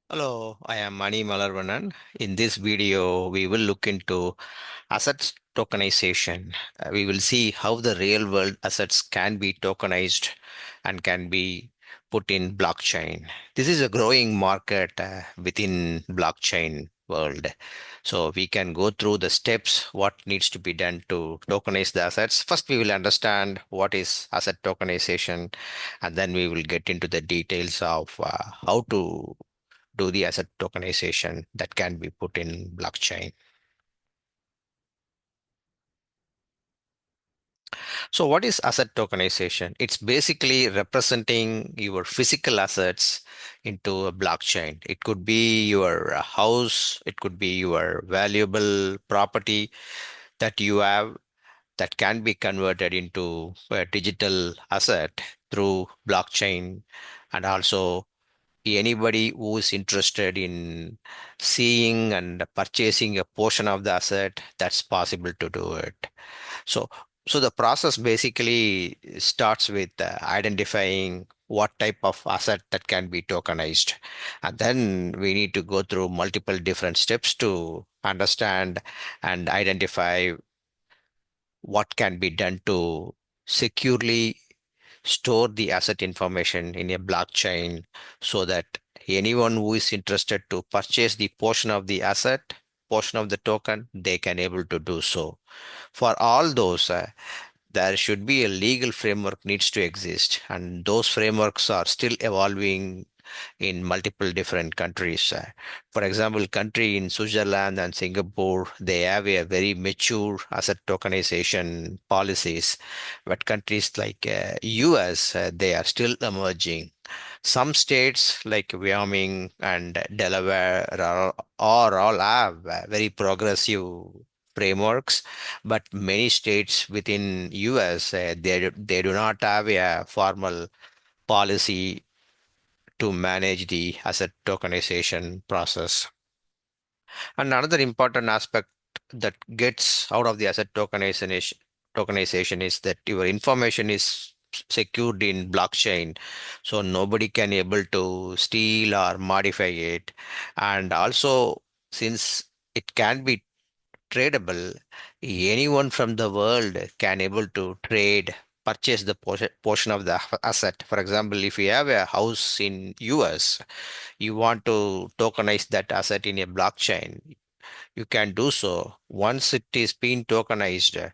Hello, I am Mani Malarvanan. In this video, we will look into assets tokenization. We will see how the real world assets can be tokenized and can be put in blockchain. This is a growing market within blockchain world. So we can go through the steps, what needs to be done to tokenize the assets. First, we will understand what is asset tokenization, and then we will get into the details of how to do the asset tokenization that can be put in blockchain. So what is asset tokenization? It's basically representing your physical assets into a blockchain. It could be your house, it could be your valuable property that you have that can be converted into a digital asset through blockchain. And also anybody who is interested in seeing and purchasing a portion of the asset, that's possible to do it. So, so the process basically starts with identifying what type of asset that can be tokenized. And then we need to go through multiple different steps to understand and identify what can be done to securely store the asset information in a blockchain so that anyone who is interested to purchase the portion of the asset, portion of the token, they can able to do so. For all those, there should be a legal framework needs to exist, and those frameworks are still evolving in multiple different countries. For example, country in Switzerland and Singapore, they have a very mature asset tokenization policies, but countries like US, they are still emerging. Some states like Wyoming and Delaware are all have very progressive frameworks, but many states within US, they do not have a formal policy to manage the asset tokenization process. And another important aspect that gets out of the asset tokenization is that your information is secured in blockchain, so nobody can able to steal or modify it. And also, since it can be tradable, anyone from the world can able to trade, purchase the portion of the asset. For example, if you have a house in US, you want to tokenize that asset in a blockchain, you can do so. Once it is being tokenized,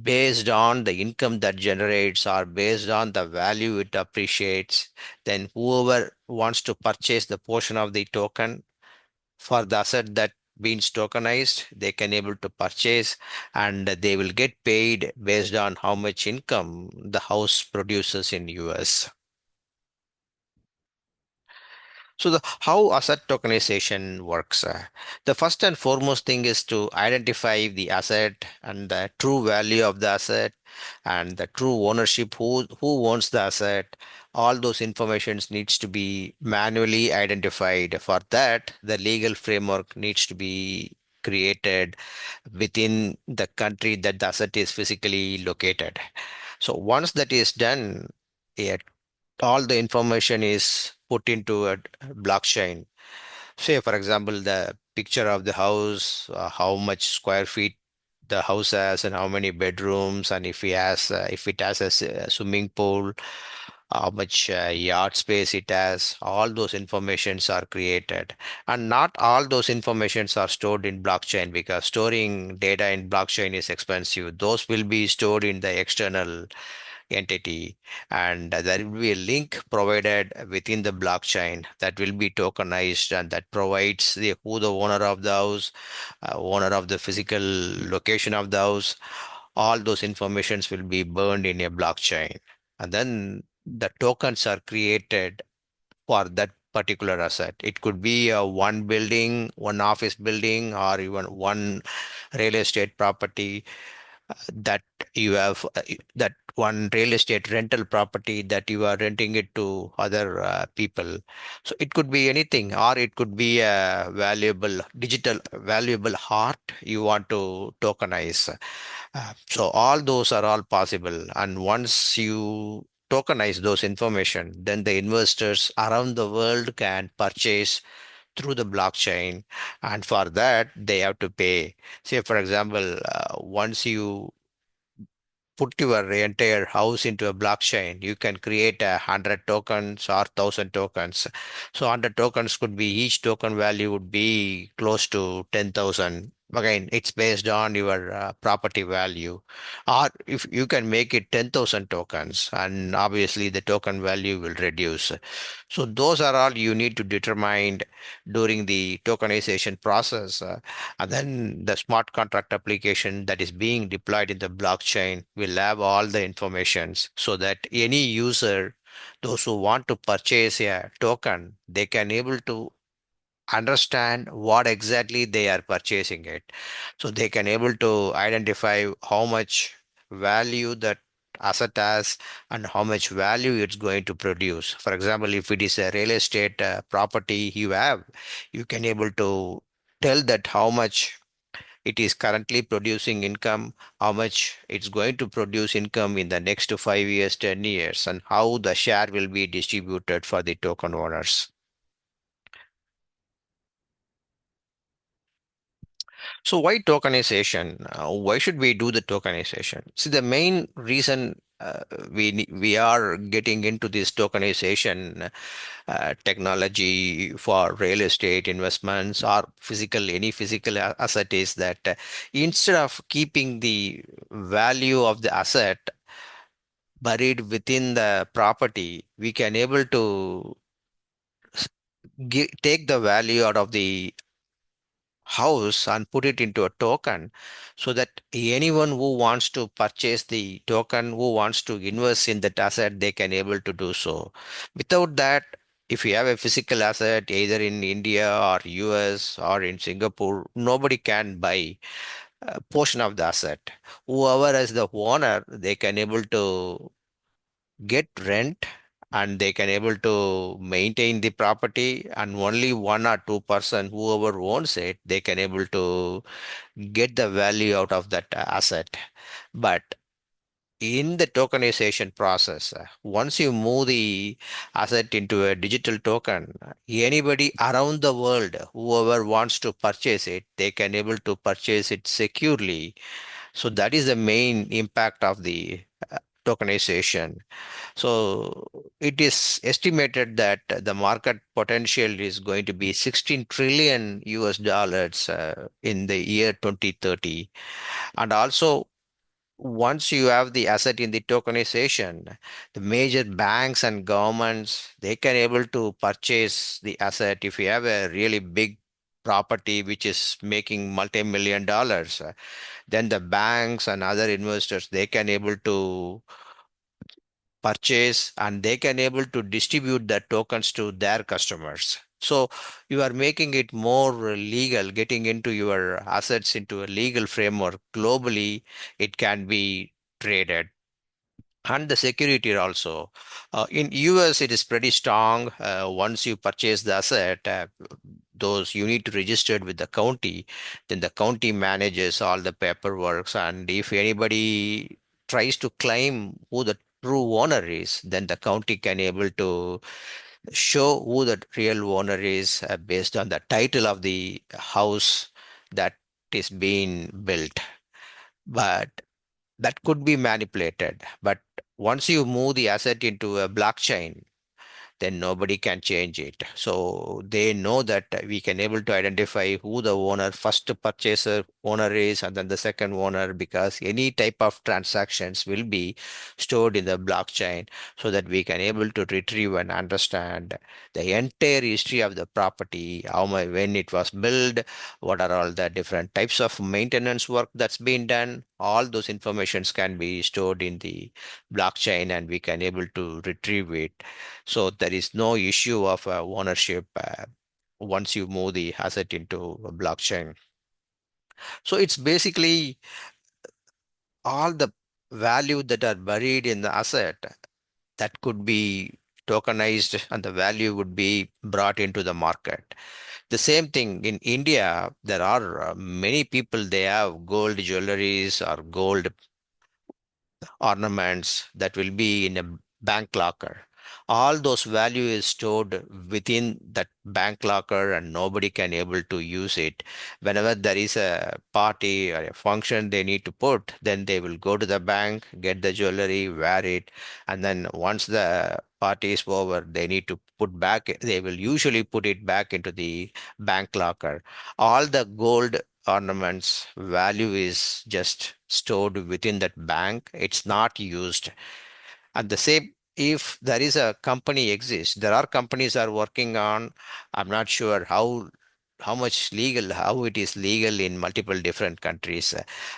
based on the income that generates or based on the value it appreciates, then whoever wants to purchase the portion of the token for the asset that being tokenized, they can able to purchase, and they will get paid based on how much income the house produces in US. So the how asset tokenization works. The first and foremost thing is to identify the asset and the true value of the asset and the true ownership, who owns the asset. All those informations needs to be manually identified. For that, the legal framework needs to be created within the country that the asset is physically located. So once that is done, a all the information is put into a blockchain. Say, for example, the picture of the house, how much square feet the house has, and how many bedrooms, and if it has a swimming pool, how much yard space it has. All those informations are created, and not all those informations are stored in blockchain because storing data in blockchain is expensive. Those will be stored in the external entity, and there will be a link provided within the blockchain that will be tokenized, and that provides the who the owner of the house, owner of the physical location of the house. All those informations will be burned in a blockchain, and then the tokens are created for that particular asset. It could be a one building, one office building, or even one real estate property that you have, that one real estate rental property that you are renting it to other people. So it could be anything, or it could be a valuable digital valuable art you want to tokenize. So all those are all possible, and once you tokenize those information, then the investors around the world can purchase through the blockchain. And for that, they have to pay. Say, for example, once you put your entire house into a blockchain, you can create 100 tokens or 1,000 tokens. So 100 tokens could be, each token value would be close to 10,000. Again, it's based on your property value. Or if you can make it 10,000 tokens, and obviously the token value will reduce. So those are all you need to determine during the tokenization process. And then the smart contract application that is being deployed in the blockchain will have all the informations so that any user, those who want to purchase a token, they can able to understand what exactly they are purchasing it. So they can able to identify how much value that asset has and how much value it's going to produce. For example, if it is a real estate property you have, you can able to tell that how much it is currently producing income, how much it's going to produce income in the next 5 years, 10 years, and how the share will be distributed for the token owners. So why tokenization? Why should we do the tokenization? See, the main reason we are getting into this tokenization technology for real estate investments or any physical asset is that instead of keeping the value of the asset buried within the property, we can able to take the value out of the house and put it into a token so that anyone who wants to purchase the token, who wants to invest in that asset, they can able to do so. Without that, if you have a physical asset either in India or US or in Singapore, nobody can buy a portion of the asset. Whoever is the owner, they can able to get rent, and they can able to maintain the property, and only 1 or 2 person, whoever owns it, they can able to get the value out of that asset. But in the tokenization process, once you move the asset into a digital token, anybody around the world, whoever wants to purchase it, they can able to purchase it securely. So that is the main impact of the tokenization. So it is estimated that the market potential is going to be 16 trillion US dollars in the year 2030. And also, once you have the asset in the tokenization, the major banks and governments, they can able to purchase the asset. If you have a really big property which is making multi-million dollars, then the banks and other investors, they can able to purchase, and they can able to distribute the tokens to their customers. So you are making it more legal, getting into your assets into a legal framework globally. It can be traded. And the security also. In US, it is pretty strong. Once you purchase the asset, those you need to register it with the county. Then the county manages all the paperwork. And if anybody tries to claim who the true owner is, then the county can able to show who the real owner is based on the title of the house that is being built. But that could be manipulated. But once you move the asset into a blockchain, then nobody can change it. So they know that we can able to identify who the owner, first purchaser owner is, and then the second owner, because any type of transactions will be stored in the blockchain so that we can able to retrieve and understand the entire history of the property, when it was built, what are all the different types of maintenance work that's been done. All those informations can be stored in the blockchain, and we can able to retrieve it. So there is no issue of ownership once you move the asset into a blockchain. So it's basically all the value that are buried in the asset that could be tokenized, and the value would be brought into the market. The same thing in India, there are many people, they have gold jewelries or gold ornaments that will be in a bank locker. All those value is stored within that bank locker and nobody can able to use it. Whenever there is a party or a function they need to put, then they will go to the bank, get the jewelry, wear it, and then once the party is over, they need to put back, they will usually put it back into the bank locker. All the gold ornaments value is just stored within that bank. It's not used. And the same, if there is a company exists, there are companies are working on, I'm not sure how much legal, how it is legal in multiple different countries.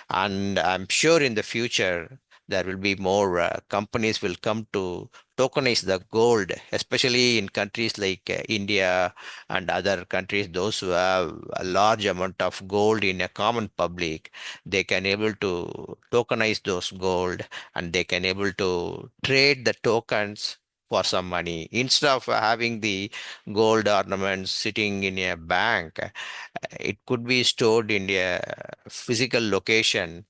And I'm sure in the future there will be more companies will come to tokenize the gold, especially in countries like India and other countries, those who have a large amount of gold in a common public, they can able to tokenize those gold and they can able to trade the tokens for some money instead of having the gold ornaments sitting in a bank. It could be stored in a physical location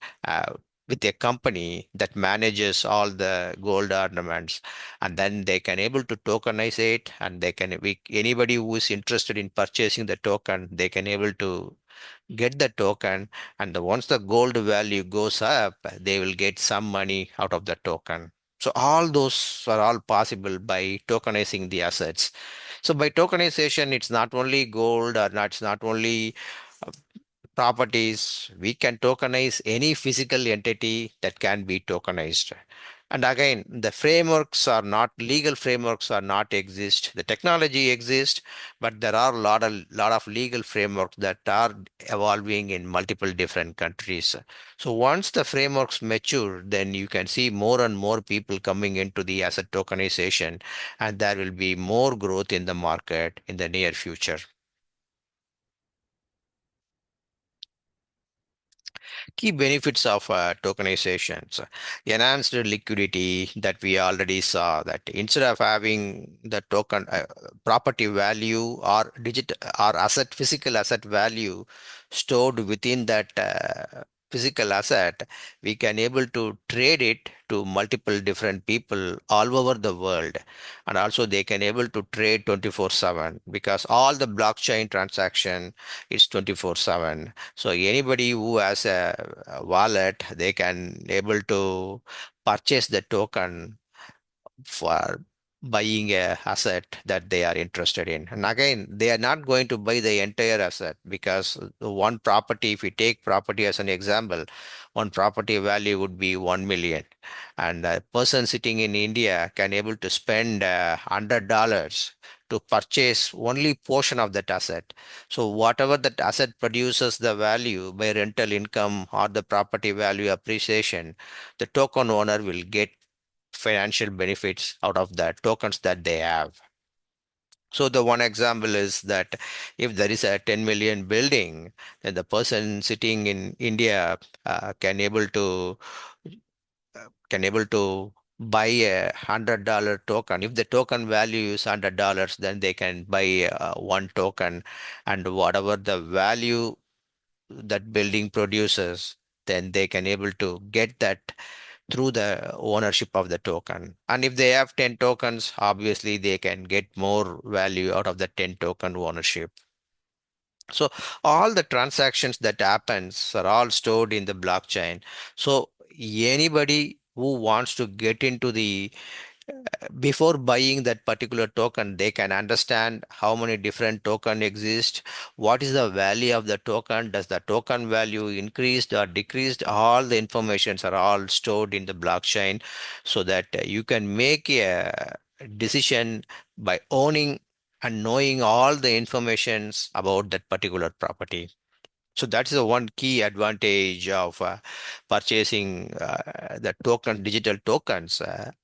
with a company that manages all the gold ornaments, and then they can able to tokenize it, and anybody who is interested in purchasing the token, they can able to get the token, and once the gold value goes up, they will get some money out of the token. So all those are all possible by tokenizing the assets. So by tokenization, it's not only gold or not, it's not only uh, properties. We can tokenize any physical entity that can be tokenized. And again, the frameworks are not legal frameworks are not exist. The technology exists, but there are a lot of legal frameworks that are evolving in multiple different countries. So once the frameworks mature, then you can see more and more people coming into the asset tokenization, and there will be more growth in the market in the near future. Key benefits of tokenizations: enhanced liquidity that we already saw, that instead of having the token property value or digital or asset physical asset value stored within that physical asset, we can able to trade it to multiple different people all over the world, and also they can able to trade 24/7 because all the blockchain transaction is 24/7. So anybody who has a wallet, they can able to purchase the token for buying a asset that they are interested in. And again, they are not going to buy the entire asset because one property, if we take property as an example, one property value would be 1 million. And a person sitting in India can able to spend $100 to purchase only portion of that asset. So whatever that asset produces the value by rental income or the property value appreciation, the token owner will get financial benefits out of the tokens that they have. So the one example is that if there is a 10 million building, then the person sitting in India can able to buy $100 token. If the token value is $100, then they can buy one token, and whatever the value that building produces, then they can able to get that through the ownership of the token. And if they have 10 tokens, obviously they can get more value out of the 10 token ownership. So all the transactions that happens are all stored in the blockchain. So anybody who wants to get into the before buying that particular token, they can understand how many different token exist, what is the value of the token, does the token value increased or decreased. All the informations are all stored in the blockchain so that you can make a decision by owning and knowing all the informations about that particular property. So that's the one key advantage of purchasing the digital tokens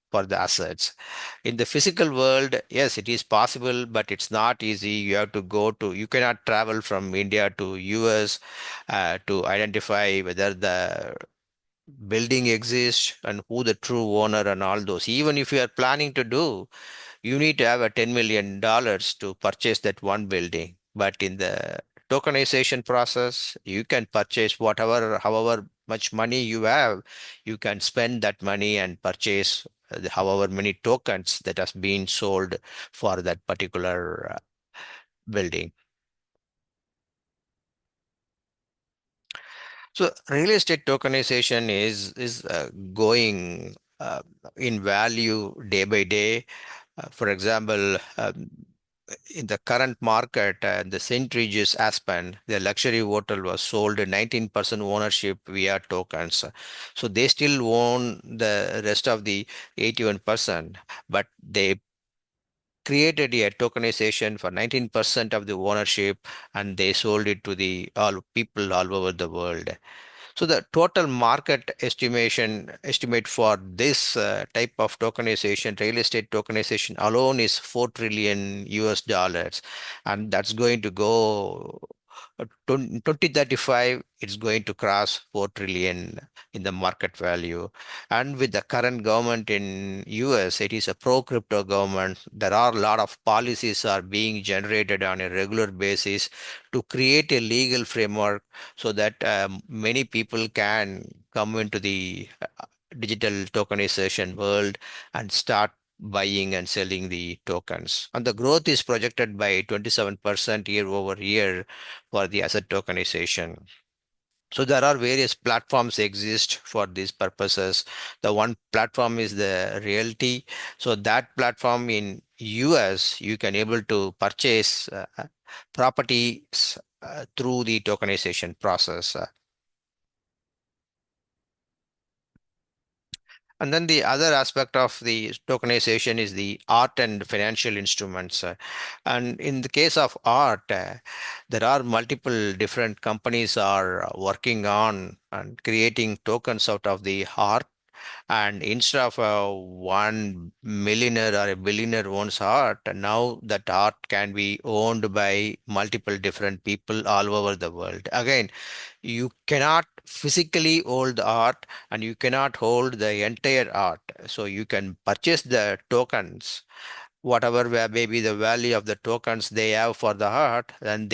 for the assets. In the physical world, yes, it is possible, but it's not easy. You cannot travel from India to US to identify whether the building exists and who the true owner and all those. Even if you are planning to do, you need to have a $10 million to purchase that one building. But in the tokenization process, you can purchase whatever, however much money you have, you can spend that money and purchase however many tokens that has been sold for that particular building. So real estate tokenization is going in value day by day. For example, in the current market, the St. Regis Aspen, the luxury hotel was sold at 19% ownership via tokens. So they still own the rest of the 81%, but they created a tokenization for 19% of the ownership and they sold it to the all people all over the world. So the total market estimate for this type of tokenization, real estate tokenization alone is 4 trillion US dollars, and that's going to go 2035, it's going to cross 4 trillion in the market value. And with the current government in US, it is a pro-crypto government. There are a lot of policies are being generated on a regular basis to create a legal framework so that many people can come into the digital tokenization world and start buying and selling the tokens. And the growth is projected by 27% year over year for the asset tokenization. So there are various platforms exist for these purposes. The one platform is the Realty. So that platform in US, you can able to purchase properties through the tokenization process. And then the other aspect of the tokenization is the art and financial instruments. And in the case of art, there are multiple different companies are working on and creating tokens out of the art. And instead of one millionaire or a billionaire owns art, now that art can be owned by multiple different people all over the world. Again, you cannot physically hold the art and you cannot hold the entire art. So you can purchase the tokens, whatever maybe the value of the tokens they have for the art, then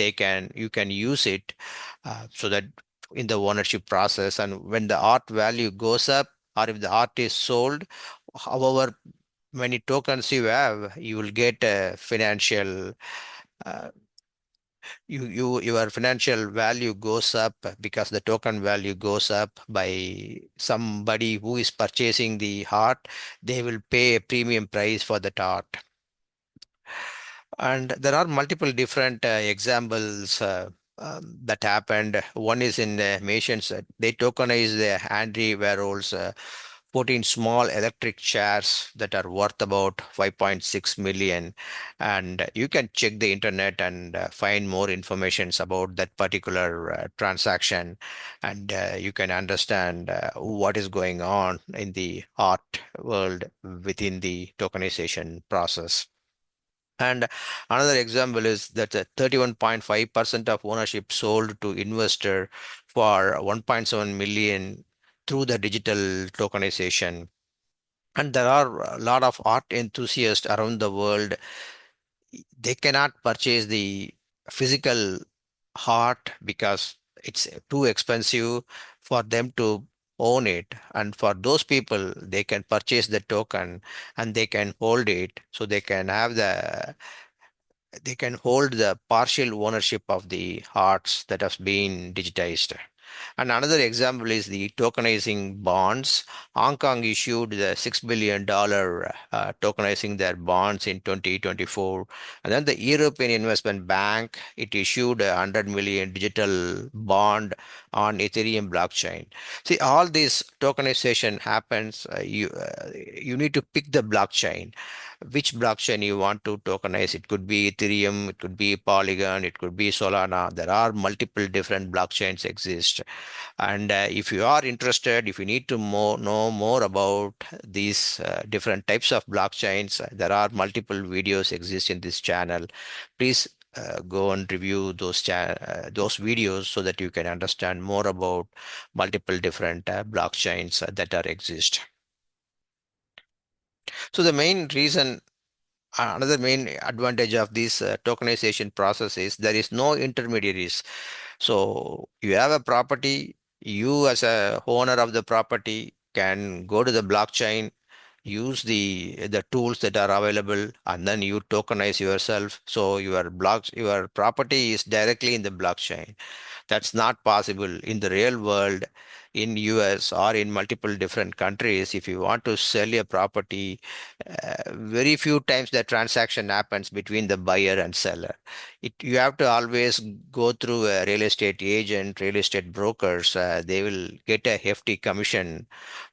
you can use it so that in the ownership process. And when the art value goes up, or if the art is sold, however many tokens you have, you will get a financial uh, your financial value goes up because the token value goes up by somebody who is purchasing the art. They will pay a premium price for that art. And there are multiple different examples that happened. One is in the Masons. They tokenized the Henry Warhol's 14 small electric chairs that are worth about 5.6 million. And you can check the internet and find more information about that particular transaction. And you can understand what is going on in the art world within the tokenization process. And another example is that 31.5% of ownership sold to investor for 1.7 million through the digital tokenization. And there are a lot of art enthusiasts around the world. They cannot purchase the physical art because it's too expensive for them to own it. And for those people, they can purchase the token and they can hold it so they can hold the partial ownership of the arts that has been digitized. And another example is the tokenizing bonds. Hong Kong issued the $6 billion tokenizing their bonds in 2024. And then the European Investment Bank, it issued a 100 million digital bond on Ethereum blockchain. See, all this tokenization happens. You need to pick the blockchain, which blockchain you want to tokenize. It could be Ethereum, it could be Polygon, it could be Solana. There are multiple different blockchains exist. And if you are interested, if you need to know more about these different types of blockchains, there are multiple videos exist in this channel. Please go and review those videos so that you can understand more about multiple different blockchains that are exist. So the main reason Another main advantage of this tokenization process is there is no intermediaries. So you have a property, you as a owner of the property can go to the blockchain, use the tools that are available, and then you tokenize yourself. So your property is directly in the blockchain. That's not possible in the real world, in US or in multiple different countries. If you want to sell a property, very few times the transaction happens between the buyer and seller. You have to always go through a real estate agent, real estate brokers. They will get a hefty commission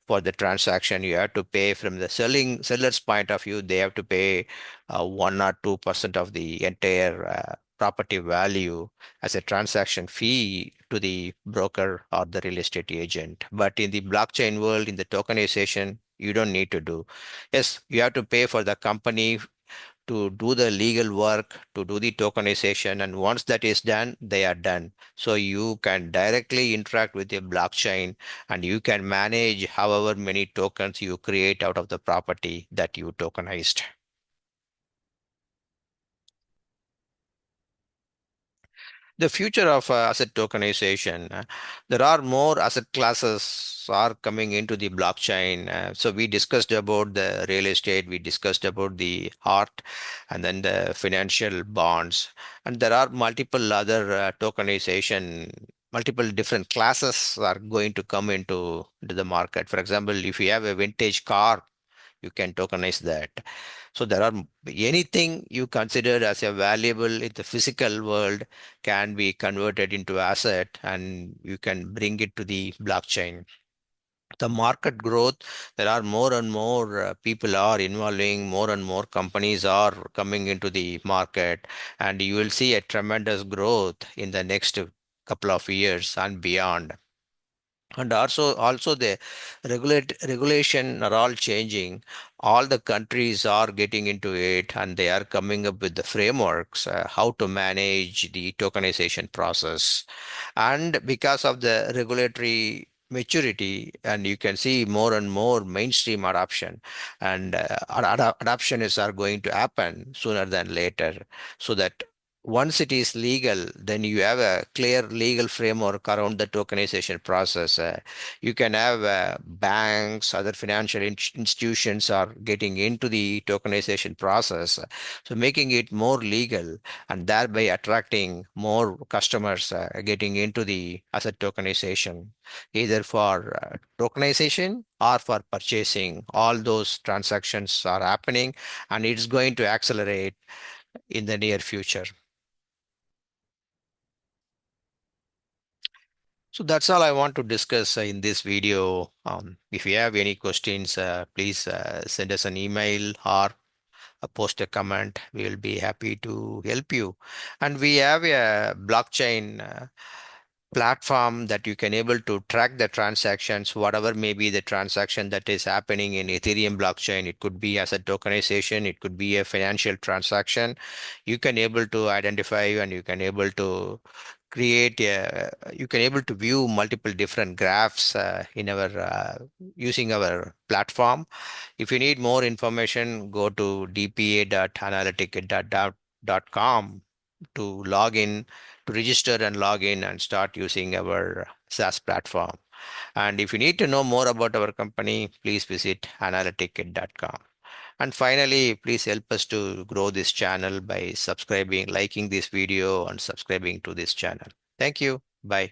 for the transaction. You have to pay from the seller's point of view. They have to pay 1 or 2% of the entire property value as a transaction fee to the broker or the real estate agent. But in the blockchain world, in the tokenization, you don't need to do. Yes, you have to pay for the company to do the legal work, to do the tokenization, and once that is done, they are done. So you can directly interact with the blockchain and you can manage however many tokens you create out of the property that you tokenized. The future of asset tokenization, there are more asset classes are coming into the blockchain. So we discussed about the real estate, we discussed about the art, and then the financial bonds, and there are multiple other tokenization. Multiple different classes are going to come into the market. For example, if you have a vintage car, you can tokenize that. So there are anything you consider as a valuable in the physical world can be converted into asset and you can bring it to the blockchain. The market growth, there are more and more people are involving, more and more companies are coming into the market, and you will see a tremendous growth in the next couple of years and beyond. And also the regulation are all changing. All the countries are getting into it and they are coming up with the frameworks how to manage the tokenization process. And because of the regulatory maturity, and you can see more and more mainstream adoption, and adoption is are going to happen sooner than later, so that once it is legal, then you have a clear legal framework around the tokenization process. You can have banks, other financial institutions are getting into the tokenization process, so making it more legal and thereby attracting more customers getting into the asset tokenization, either for tokenization or for purchasing. All those transactions are happening and it's going to accelerate in the near future. So that's all I want to discuss in this video. If you have any questions, please send us an email or post a comment. We will be happy to help you. And we have a blockchain platform that you can able to track the transactions, whatever may be the transaction that is happening in Ethereum blockchain. It could be as a tokenization, it could be a financial transaction. You can able to identify and you can able to you can able to view multiple different graphs in our using our platform. If you need more information, go to dpa.analytic.com to log in, to register and log in and start using our SaaS platform. And if you need to know more about our company, please visit analytic.com. And finally, please help us to grow this channel by subscribing, liking this video, and subscribing to this channel. Thank you. Bye.